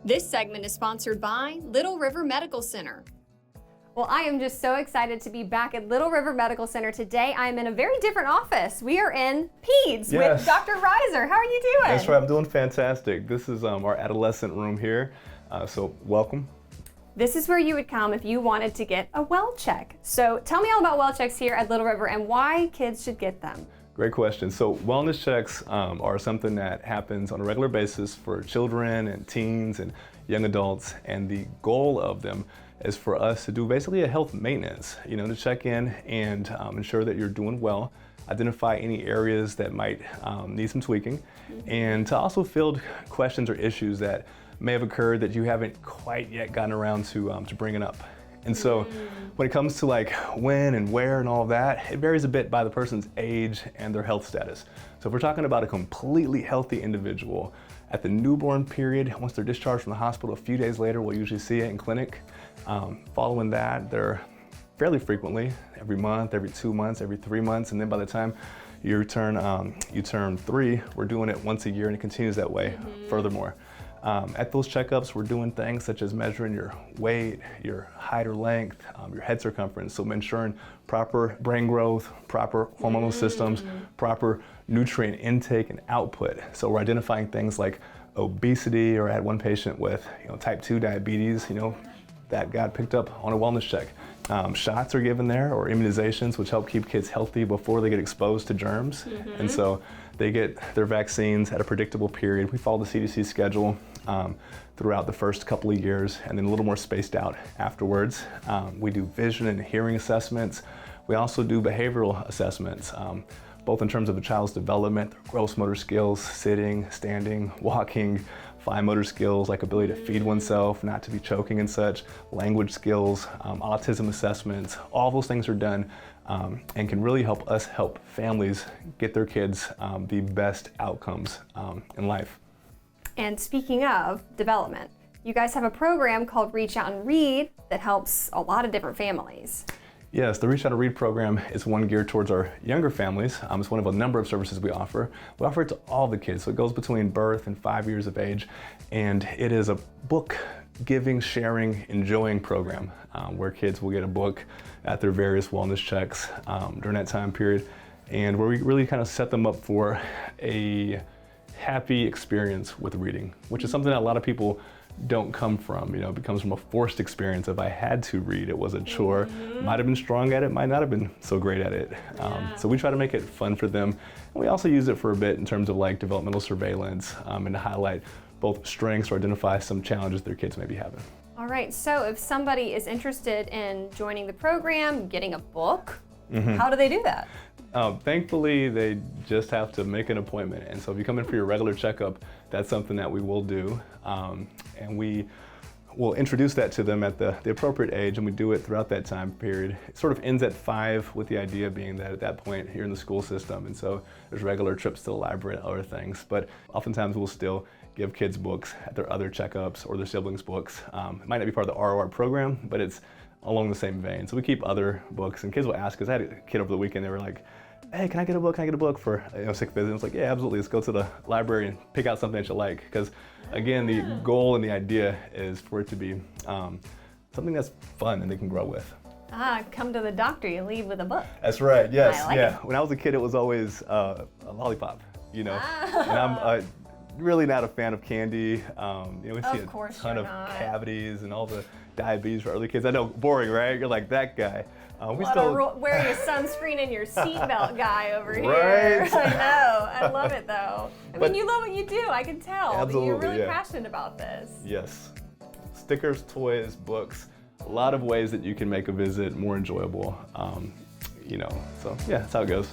This segment is sponsored by Little River Medical Center. Well, I am just so excited to be back at Little River Medical Center today. I am in a very different office. We are in Peds with Dr. Reiser. How are you doing? That's right, I'm doing fantastic. This is our adolescent room here, so welcome. This is where you would come if you wanted to get a well check. So tell me all about well checks here at Little River and why kids should get them. Great question. So wellness checks are something that happens on a regular basis for children and teens and young adults, and the goal of them is for us to do basically a health maintenance, to check in and ensure that you're doing well, identify any areas that might need some tweaking, and to also field questions or issues that may have occurred that you haven't quite yet gotten around to bringing up. And so when it comes to like when and where and all of that, it varies a bit by the person's age and their health status. So if we're talking about a completely healthy individual, at the newborn period, once they're discharged from the hospital, a few days later, we'll usually see it in clinic. Following that, they're fairly frequently, every month, every 2 months, every 3 months, and then by the time you turn 3, we're doing it once a year, and it continues that way furthermore. At those checkups, we're doing things such as measuring your weight, your height or length, your head circumference, so ensuring proper brain growth, proper hormonal systems, proper nutrient intake and output. So we're identifying things like obesity, or I had one patient with type 2 diabetes, that got picked up on a wellness check. Shots are given there, or immunizations, which help keep kids healthy before they get exposed to germs. And so they get their vaccines at a predictable period. We follow the CDC schedule throughout the first couple of years, and then a little more spaced out afterwards. We do vision and hearing assessments. We also do behavioral assessments, both in terms of a child's development, their gross motor skills, sitting, standing, walking, fine motor skills like ability to feed oneself, not to be choking and such, language skills, autism assessments. All those things are done and can really help us help families get their kids the best outcomes in life. And speaking of development, you guys have a program called Reach Out and Read that helps a lot of different families. Yes, the Reach Out and Read program is one geared towards our younger families. It's one of a number of services we offer. We offer it to all the kids, so it goes between birth and 5 years of age, and it is a book giving, sharing, enjoying program where kids will get a book at their various wellness checks during that time period, and where we really kind of set them up for a happy experience with reading, which is something that a lot of people don't come from. It comes from a forced experience of I had to read. It was a chore. Might have been strong at it, might not have been so great at it. So we try to make it fun for them. And we also use it for a bit in terms of like developmental surveillance and to highlight both strengths or identify some challenges their kids may be having. All right, so if somebody is interested in joining the program, getting a book, how do they do that? Thankfully, they just have to make an appointment. And so if you come in for your regular checkup, that's something that we will do. And we will introduce that to them at the appropriate age, and we do it throughout that time period. It sort of ends at 5, with the idea being that at that point you're in the school system, and so there's regular trips to the library and other things. But oftentimes we'll still give kids books at their other checkups or their siblings books. It might not be part of the ROR program, but it's along the same vein. So we keep other books, and kids will ask us. I had a kid over the weekend, they were like, hey, can I get a book? Can I get a book for sick visit? I was like, yeah, absolutely. Let's go to the library and pick out something that you like. Because again, the goal and the idea is for it to be something that's fun and they can grow with. Come to the doctor, you leave with a book. That's right, yes. I like it. When I was a kid, it was always a lollipop, And I'm really not a fan of candy. We see a ton of cavities and all the diabetes for other kids. I know, boring, right? You're like that guy. Wearing a sunscreen and your seatbelt guy over here. Right. I know. I love it though. I mean, you love what you do. I can tell. Absolutely, You're really passionate about this. Yes. Stickers, toys, books, a lot of ways that you can make a visit more enjoyable. So yeah, that's how it goes.